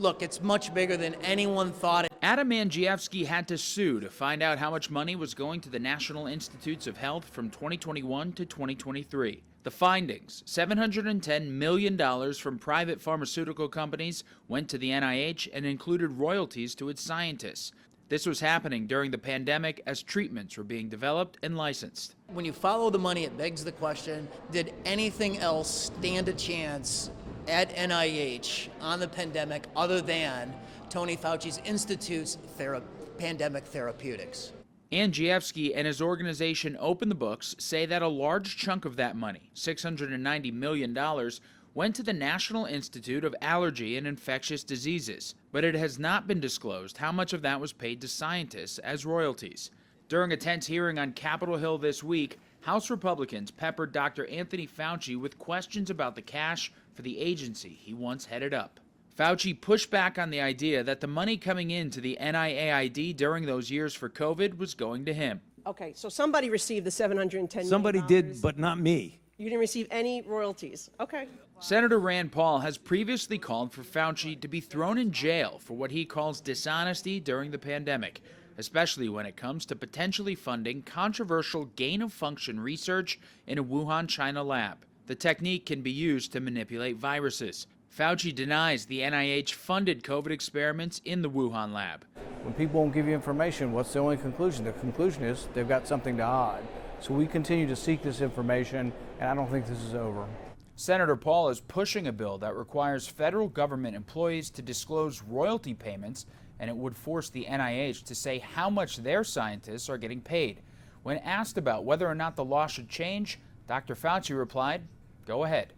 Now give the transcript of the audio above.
Look, it's much bigger than anyone thought. Adam Andrzejewski had to sue to find out how much money was going to the National Institutes of Health from 2021 to 2023. The findings: $710 million from private pharmaceutical companies went to the NIH and included royalties to its scientists. This was happening during the pandemic as treatments were being developed and licensed. When you follow the money, it begs the question, did anything else stand a chance at NIH on the pandemic other than Tony Fauci's Institute's pandemic therapeutics? Andrzejewski and his organization Open the Books say that a large chunk of that money, $690 million, went to the National Institute of Allergy and Infectious Diseases, but it has not been disclosed how much of that was paid to scientists as royalties. During a tense hearing on Capitol Hill this week, House Republicans peppered Dr. Anthony Fauci with questions about the cash for the agency he once headed up. Fauci pushed back on the idea that the money coming into the NIAID during those years for COVID was going to him. Okay, so somebody received the $710 million. Somebody did, but not me. You didn't receive any royalties. Okay. Senator Rand Paul has previously called for Fauci to be thrown in jail for what he calls dishonesty during the pandemic, especially when it comes to potentially funding controversial gain-of-function research in a Wuhan, China lab. The technique can be used to manipulate viruses. Fauci denies the NIH funded COVID experiments in the Wuhan lab. When people won't give you information, what's the only conclusion? The conclusion is they've got something to hide. So we continue to seek this information, and I don't think this is over. Senator Paul is pushing a bill that requires federal government employees to disclose royalty payments, and it would force the NIH to say how much their scientists are getting paid. When asked about whether or not the law should change, Dr. Fauci replied, "Go ahead."